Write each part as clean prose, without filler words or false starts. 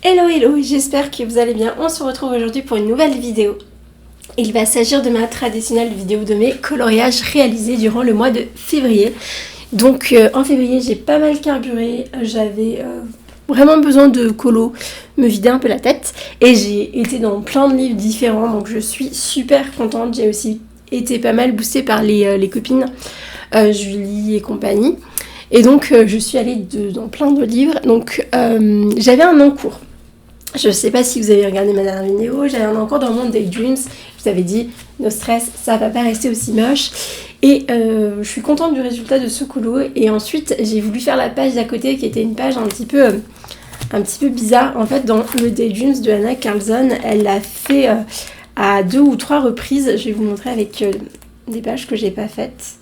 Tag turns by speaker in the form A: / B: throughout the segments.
A: Hello hello, j'espère que vous allez bien. On se retrouve aujourd'hui pour une nouvelle vidéo. Il va s'agir de ma traditionnelle vidéo de mes coloriages réalisés durant le mois de février. Donc en février j'ai pas mal carburé, j'avais vraiment besoin de colo, me vider un peu la tête. Et j'ai été dans plein de livres différents, donc je suis super contente. J'ai aussi été pas mal boostée par les copines, Julie et compagnie. Et donc je suis allée dans plein de livres. Donc j'avais un encours. Je sais pas si vous avez regardé ma dernière vidéo, j'avais un encours dans le monde des Daydreams. Je vous avais dit, no stress, ça va pas rester aussi moche. Et je suis contente du résultat de ce colo. Et ensuite j'ai voulu faire la page d'à côté qui était une page un petit peu bizarre. En fait, dans le Daydreams de Anna Carlson, elle l'a fait à 2 ou 3 reprises. Je vais vous montrer avec des pages que j'ai pas faites.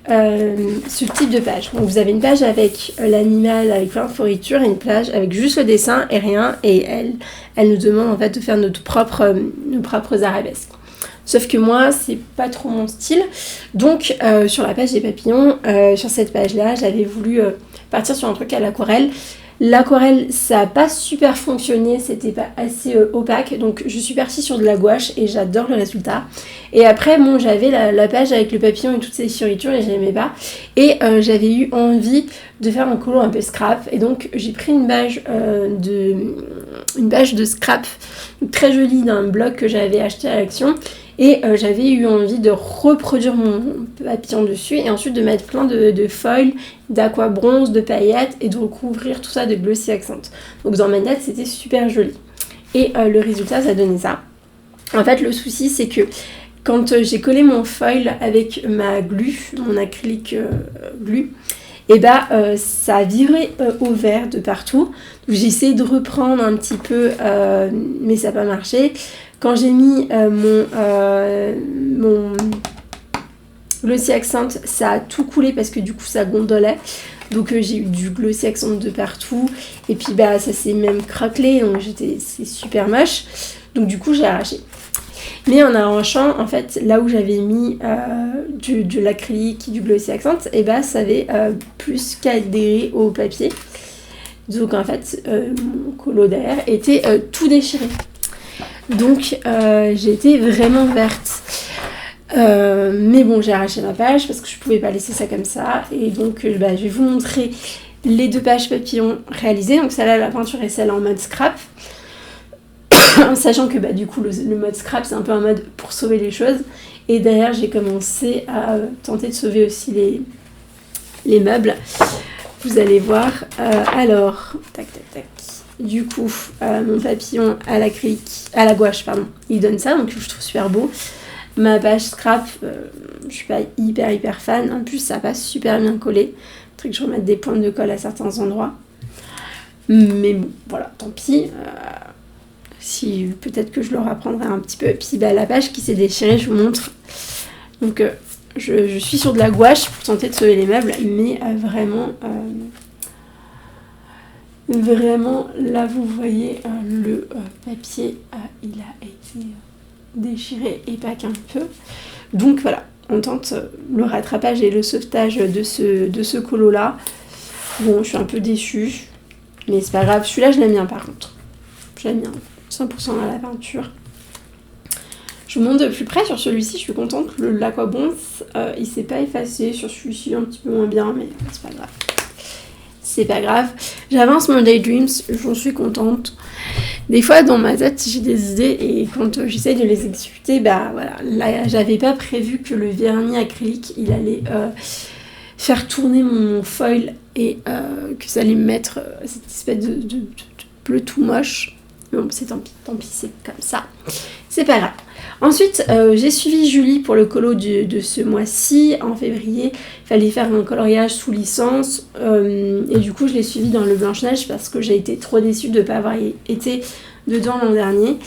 A: Ce type de page. Donc vous avez une page avec l'animal avec plein de fourrures et une page avec juste le dessin et rien, et elle nous demande en fait de faire nos propres arabesques. Sauf que moi c'est pas trop mon style, donc sur la page des papillons, sur cette page là j'avais voulu partir sur un truc à l'aquarelle. L'aquarelle ça n'a pas super fonctionné, c'était pas assez opaque, donc je suis partie sur de la gouache et j'adore le résultat. Et après bon, j'avais la page avec le papillon et toutes ces fioritures et je n'aimais pas, et j'avais eu envie de faire un colo un peu scrap, et donc j'ai pris une page de scrap très jolie d'un blog que j'avais acheté à l'Action. Et j'avais eu envie de reproduire mon papillon dessus et ensuite de mettre plein de foil, d'aqua bronze, de paillettes et de recouvrir tout ça de glossy accent. Donc dans ma tête c'était super joli. Et le résultat ça donnait ça. En fait le souci c'est que quand j'ai collé mon foil avec ma glu, mon acrylique glu, et ça a viré au vert de partout. J'ai essayé de reprendre un petit peu mais ça n'a pas marché. Quand j'ai mis mon glossy accent, ça a tout coulé parce que du coup ça gondolait. Donc j'ai eu du glossy accent de partout. Et puis ça s'est même craquelé, donc c'est super moche. Donc du coup j'ai arraché. Mais en arrachant, en fait, là où j'avais mis de l'acrylique, du glossy accent, et ça avait plus qu'adhéré au papier. Donc en fait, mon colo derrière était tout déchiré. Donc j'étais vraiment verte. Mais bon, j'ai arraché ma page parce que je pouvais pas laisser ça comme ça. Et donc je vais vous montrer les 2 pages papillons réalisées. Donc celle-là, la peinture est celle en mode scrap. Sachant que du coup le mode scrap c'est un peu un mode pour sauver les choses. Et derrière j'ai commencé à tenter de sauver aussi les meubles. Vous allez voir. Alors, tac. Du coup, mon papillon à la gouache, il donne ça, donc je trouve super beau. Ma page scrap, je suis pas hyper fan. En plus, ça passe super bien collé. Faudrait que je remette des pointes de colle à certains endroits. Mais bon, voilà, tant pis. Si peut-être que je le reprendrai un petit peu. Et puis la page qui s'est déchirée, je vous montre. Donc, je suis sur de la gouache pour tenter de sauver les meubles, mais Vraiment, là vous voyez le papier, il a été déchiré et pas qu'un peu. Donc voilà, on tente le rattrapage et le sauvetage de ce colo là. Bon, je suis un peu déçue, mais c'est pas grave. Celui-là, je l'aime bien par contre. J'aime bien, 100% à la peinture. Je vous montre de plus près sur celui-ci, je suis contente. L'aqua bronze, il s'est pas effacé. Sur celui-ci, un petit peu moins bien, mais c'est pas grave. C'est pas grave. J'avance mon Daydreams, j'en suis contente. Des fois, dans ma tête, j'ai des idées et quand j'essaye de les exécuter, voilà. Là, j'avais pas prévu que le vernis acrylique, il allait faire tourner mon foil et que ça allait me mettre cette espèce de bleu tout moche. Mais bon, c'est tant pis, c'est comme ça. C'est pas grave. Ensuite, j'ai suivi Julie pour le colo de ce mois-ci, en février. Il fallait faire un coloriage sous licence. Et du coup, je l'ai suivi dans le Blanche-Neige parce que j'ai été trop déçue de ne pas avoir été dedans l'an dernier.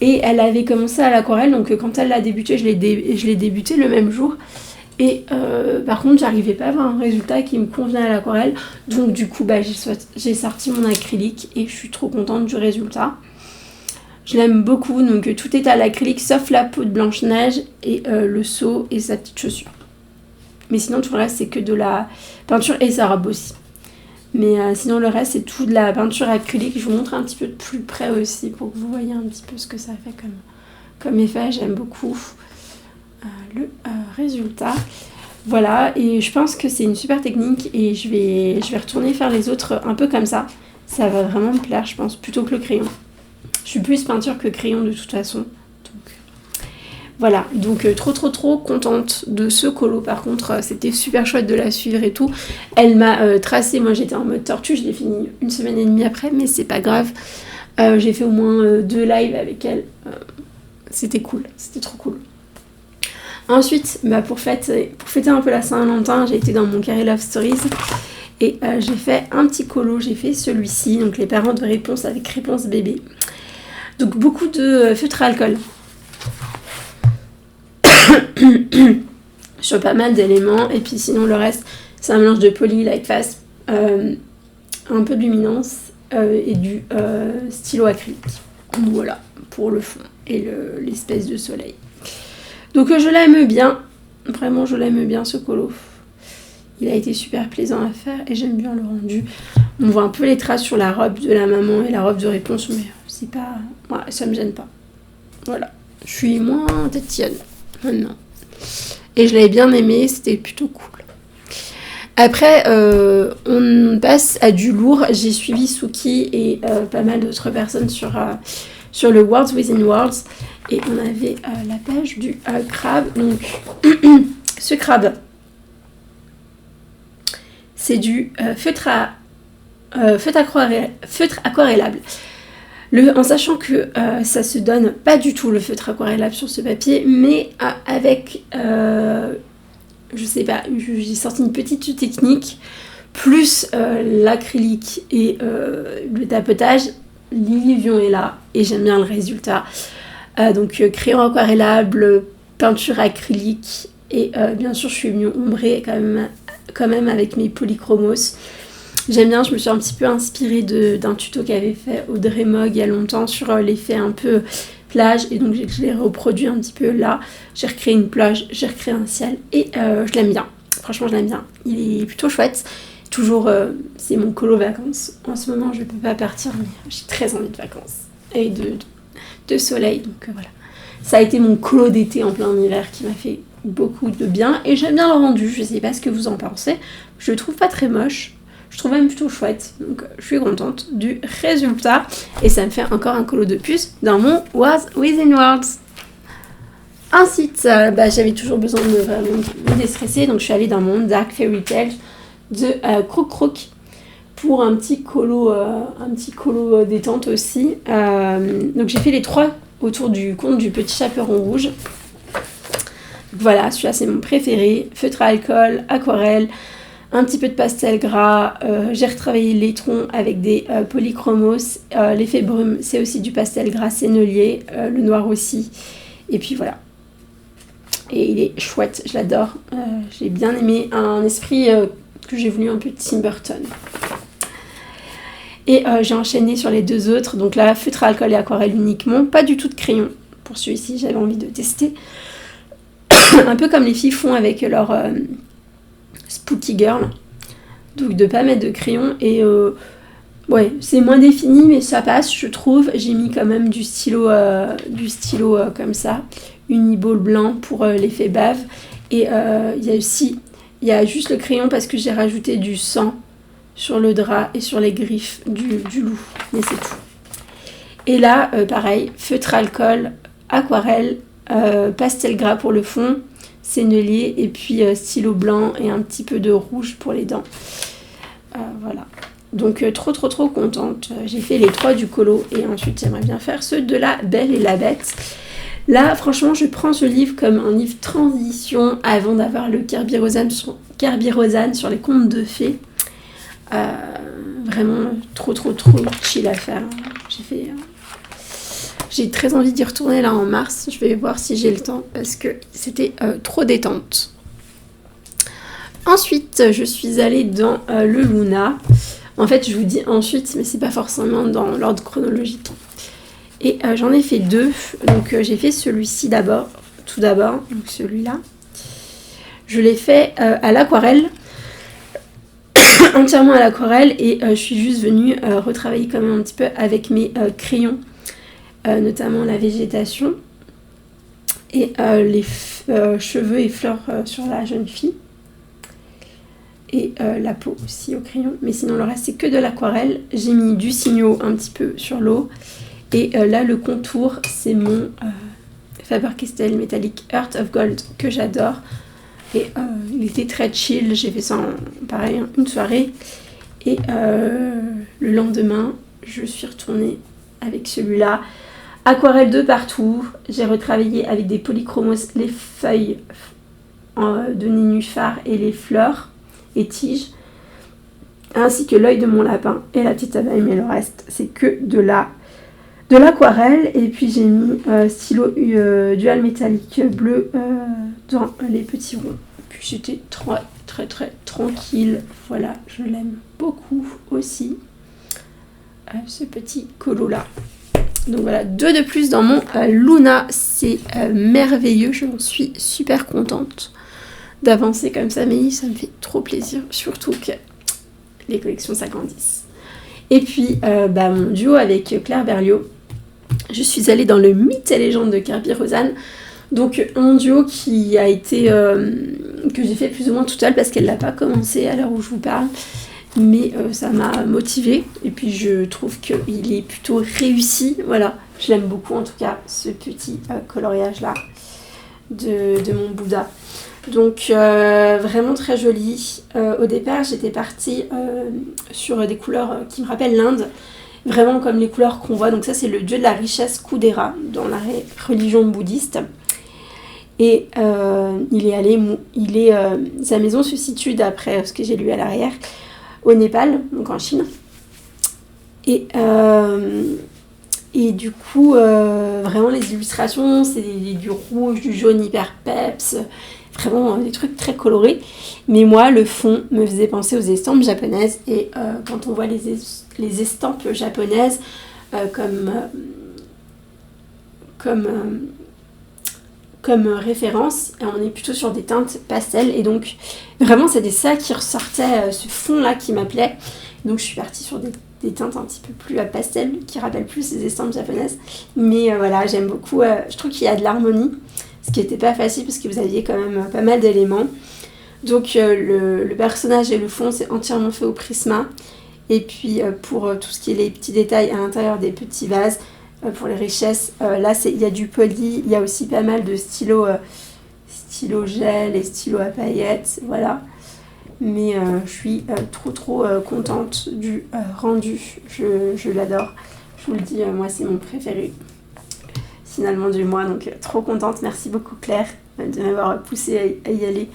A: Et elle avait commencé à l'aquarelle, donc quand elle l'a débuté, je l'ai débuté le même jour. Et par contre, j'arrivais pas à avoir un résultat qui me convenait à l'aquarelle. Donc du coup, j'ai sorti mon acrylique et je suis trop contente du résultat. Je l'aime beaucoup, donc tout est à l'acrylique sauf la peau de Blanche-Neige et le seau et sa petite chaussure. Mais sinon tout le reste c'est que de la peinture et sa robe aussi. Mais sinon le reste c'est tout de la peinture acrylique. Je vous montre un petit peu de plus près aussi pour que vous voyez un petit peu ce que ça fait comme effet. J'aime beaucoup le résultat. Voilà, et je pense que c'est une super technique et je vais retourner faire les autres un peu comme ça. Ça va vraiment me plaire, je pense, plutôt que le crayon. Je suis plus peinture que crayon de toute façon. Voilà, donc trop contente de ce colo. Par contre, c'était super chouette de la suivre et tout. Elle m'a tracé, moi j'étais en mode tortue, je l'ai fini 1 semaine et demie après, mais c'est pas grave. J'ai fait au moins 2 lives avec elle. C'était cool, c'était trop cool. Ensuite, pour fêter un peu la Saint-Valentin, j'ai été dans mon carré Love Stories et j'ai fait un petit colo. J'ai fait celui-ci, donc les parents de réponse avec réponse bébé. Donc beaucoup de feutre à alcool. Sur pas mal d'éléments, et puis sinon le reste c'est un mélange de poly, light fast, un peu de luminance et du stylo acrylique. Voilà pour le fond et l'espèce de soleil. Donc je l'aime bien, vraiment je l'aime bien ce colo. Il a été super plaisant à faire et j'aime bien le rendu. On voit un peu les traces sur la robe de la maman et la robe de réponse, mais c'est pas, ouais, ça me gêne pas. Voilà, je suis moins tatillonne maintenant. Et je l'avais bien aimé, c'était plutôt cool. Après, on passe à du lourd. J'ai suivi Suki et pas mal d'autres personnes sur le Words Within Words. Et on avait la page du crabe. Donc, ce crabe, c'est du feutre aquarellable. En sachant que ça se donne pas du tout le feutre aquarellable sur ce papier, mais avec, je sais pas, j'ai sorti une petite technique, plus l'acrylique et le tapotage, l'illusion est là et j'aime bien le résultat. Donc crayon aquarellable, peinture acrylique et bien sûr je suis venue ombrer quand même avec mes polychromos. J'aime bien, je me suis un petit peu inspirée d'un tuto qu'avait fait Audrey Mogg il y a longtemps sur l'effet un peu plage. Et donc je l'ai reproduit un petit peu là. J'ai recréé une plage, j'ai recréé un ciel et je l'aime bien. Franchement, je l'aime bien. Il est plutôt chouette. Toujours, c'est mon colo vacances. En ce moment, je ne peux pas partir, mais j'ai très envie de vacances et de soleil. Donc voilà. Ça a été mon colo d'été en plein hiver qui m'a fait beaucoup de bien. Et j'aime bien le rendu. Je ne sais pas ce que vous en pensez. Je le trouve pas très moche. Je trouve même plutôt chouette, donc je suis contente du résultat. Et ça me fait encore un colo de plus dans mon Words Within Words. Ensuite, j'avais toujours besoin de vraiment me déstresser, donc je suis allée dans mon Dark Fairy Tale de Croc Croc pour un petit colo détente aussi. Donc j'ai fait les 3 autour du conte du petit chaperon rouge. Voilà, celui-là c'est mon préféré. Feutre à alcool, aquarelle, un petit peu de pastel gras, j'ai retravaillé les troncs avec des polychromos, l'effet brume c'est aussi du pastel gras sennelier, le noir aussi, et puis voilà. Et il est chouette, je l'adore, j'ai bien aimé, un esprit que j'ai voulu un peu de Tim Burton. Et j'ai enchaîné sur les 2 autres, donc là feutre à alcool et aquarelle uniquement, pas du tout de crayon, pour celui-ci j'avais envie de tester, un peu comme les filles font avec leur... Spooky Girl, donc de pas mettre de crayon et ouais c'est moins défini mais ça passe je trouve. J'ai mis quand même du stylo comme ça, uniball blanc pour l'effet bave et il y a juste le crayon parce que j'ai rajouté du sang sur le drap et sur les griffes du loup, mais c'est tout. Et là pareil, feutre alcool, aquarelle, pastel gras pour le fond, sennelier et puis stylo blanc et un petit peu de rouge pour les dents. Voilà. Donc trop contente. J'ai fait les 3 du colo et ensuite j'aimerais bien faire ceux de la Belle et la Bête. Là franchement je prends ce livre comme un livre transition avant d'avoir le Kerby Rosanes sur les contes de fées. Vraiment trop chill à faire. J'ai très envie d'y retourner là en mars. Je vais voir si j'ai le temps parce que c'était trop détente. Ensuite, je suis allée dans le Luna. En fait, je vous dis ensuite, mais c'est pas forcément dans l'ordre chronologique. Et j'en ai fait 2. Donc j'ai fait celui-ci tout d'abord. Donc celui-là. Je l'ai fait à l'aquarelle. entièrement à l'aquarelle et je suis juste venue retravailler quand même un petit peu avec mes crayons, notamment la végétation et les cheveux et fleurs sur la jeune fille. Et la peau aussi au crayon, mais sinon le reste c'est que de l'aquarelle. J'ai mis du signaux un petit peu sur l'eau et là le contour c'est mon Faber-Castell Metallic Heart of Gold que j'adore et il était très chill. J'ai fait ça en pareil une soirée et le lendemain je suis retournée avec celui-là, aquarelle de partout. J'ai retravaillé avec des polychromos les feuilles de nénuphar et les fleurs et tiges, ainsi que l'œil de mon lapin et la petite abeille, mais le reste c'est que de l'aquarelle. Et puis j'ai mis stylo dual métallique bleu dans les petits ronds. Puis j'étais très tranquille. Voilà, je l'aime beaucoup aussi, ce petit colo là. Donc voilà, 2 de plus dans mon Luna, c'est merveilleux, je suis super contente d'avancer comme ça, mais ça me fait trop plaisir, surtout que les collections s'agrandissent. Et puis mon duo avec Claire Berlioz, je suis allée dans le mythe et légende de Kirby Rosanne, donc un duo qui a été que j'ai fait plus ou moins toute seule parce qu'elle l'a pas commencé à l'heure où je vous parle, mais ça m'a motivée et puis je trouve qu'il est plutôt réussi. Voilà, je l'aime beaucoup en tout cas, ce petit coloriage là de mon Bouddha. Donc vraiment très joli. Au départ j'étais partie sur des couleurs qui me rappellent l'Inde, vraiment comme les couleurs qu'on voit. Donc ça c'est le dieu de la richesse Kudera dans la religion bouddhiste. Et sa maison se situe, d'après ce que j'ai lu à l'arrière, au Népal, donc en Chine. Et du coup, vraiment les illustrations, c'est du rouge, du jaune hyper peps, vraiment des trucs très colorés. Mais moi, le fond me faisait penser aux estampes japonaises. Et quand on voit les estampes japonaises comme référence, on est plutôt sur des teintes pastel. Et donc, vraiment, c'était ça qui ressortait, ce fond-là qui m'appelait. Donc, je suis partie sur des teintes un petit peu plus pastel, qui rappellent plus les estampes japonaises. Mais voilà, j'aime beaucoup. Je trouve qu'il y a de l'harmonie, ce qui n'était pas facile parce que vous aviez quand même pas mal d'éléments. Donc le personnage et le fond, c'est entièrement fait au Prisma. Et puis pour tout ce qui est les petits détails à l'intérieur des petits vases, pour les richesses, là il y a du poli, il y a aussi pas mal de stylos gel et stylos à paillettes, voilà. Mais je suis trop contente du rendu, je l'adore. Je vous le dis, moi c'est mon préféré finalement du mois, donc trop contente. Merci beaucoup Claire de m'avoir poussée à y aller,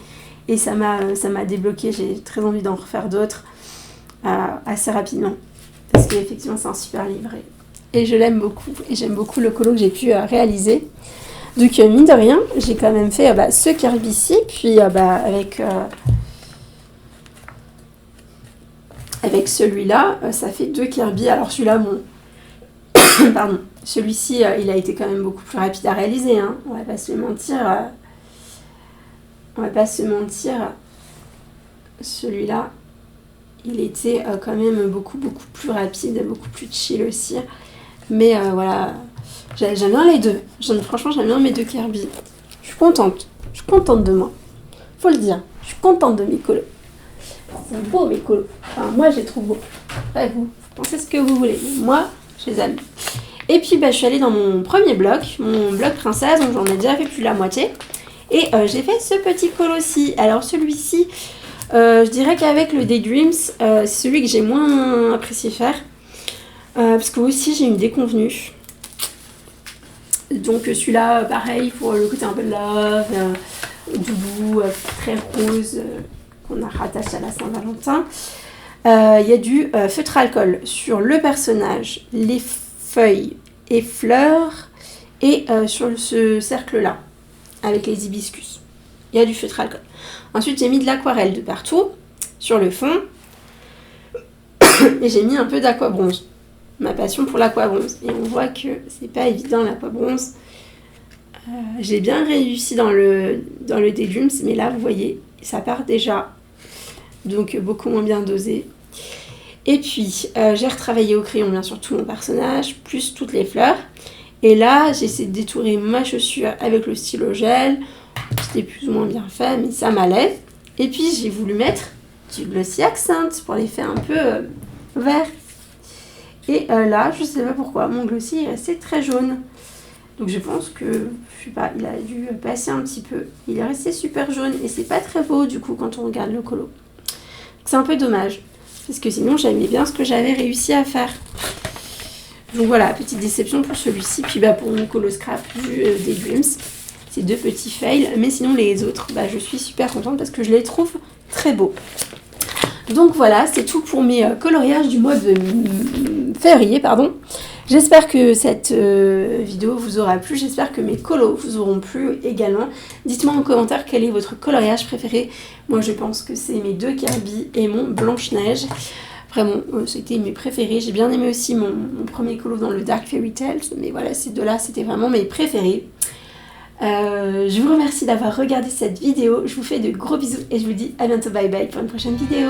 A: et ça m'a débloqué. J'ai très envie d'en refaire d'autres assez rapidement parce qu'effectivement c'est un super livre et je l'aime beaucoup, et j'aime beaucoup le colo que j'ai pu réaliser. Donc mine de rien j'ai quand même fait ce Kirby-ci, puis avec celui-là ça fait 2 Kirby. Alors celui-là pardon, celui-ci il a été quand même beaucoup plus rapide à réaliser, hein. On va pas se mentir, celui-là il était quand même beaucoup plus rapide, beaucoup plus chill aussi. Mais voilà, j'aime bien les deux. Franchement, j'aime bien mes 2 Kirby. Je suis contente de moi. Faut le dire, je suis contente de mes colos. C'est beau mes colos. Enfin, moi, je les trouve beaux. Pas vous pensez ce que vous voulez. Moi, je les aime. Et puis, je suis allée dans mon premier bloc, mon bloc princesse, donc j'en ai déjà fait plus de la moitié. Et j'ai fait ce petit colo-ci. Alors, celui-ci, je dirais qu'avec le Daydreams, c'est celui que j'ai moins apprécié faire. Parce que aussi j'ai une déconvenue. Donc celui-là, pareil, pour le côté un peu love, doudou, très rose, qu'on a rattaché à la Saint-Valentin. Il y a du feutre alcool sur le personnage, les feuilles et fleurs, et sur ce cercle-là, avec les hibiscus. Il y a du feutre alcool. Ensuite, j'ai mis de l'aquarelle de partout, sur le fond. Et j'ai mis un peu d'aquabronze. Ma passion pour l'aquabronze. Et on voit que c'est pas évident l'aquabronze. J'ai bien réussi dans le Daydreams, mais là, vous voyez, ça part déjà donc beaucoup moins bien dosé. Et puis j'ai retravaillé au crayon bien sûr tout mon personnage, plus toutes les fleurs. Et là j'ai essayé de détourer ma chaussure avec le stylo gel. C'était plus ou moins bien fait, mais ça m'allait. Et puis j'ai voulu mettre du glossy accent pour les faire un peu vert. Et là, je sais pas pourquoi, mon glossy est resté très jaune. Donc je pense que, je sais pas, il a dû passer un petit peu. Il est resté super jaune et c'est pas très beau du coup quand on regarde le colo. C'est un peu dommage, parce que sinon j'aimais bien ce que j'avais réussi à faire. Donc voilà, petite déception pour celui-ci. Puis pour mon colo scrap des Dreams, c'est 2 petits fails. Mais sinon les autres, je suis super contente parce que je les trouve très beaux. Donc voilà, c'est tout pour mes coloriages du mois de février, pardon. J'espère que cette vidéo vous aura plu, j'espère que mes colos vous auront plu également. Dites-moi en commentaire quel est votre coloriage préféré. Moi je pense que c'est mes 2 Kirby et mon Blanche-Neige. Vraiment, c'était mes préférés. J'ai bien aimé aussi mon premier colo dans le Dark Fairy Tales, mais voilà, ces 2-là, c'était vraiment mes préférés. Je vous remercie d'avoir regardé cette vidéo, je vous fais de gros bisous et je vous dis à bientôt, bye bye pour une prochaine vidéo.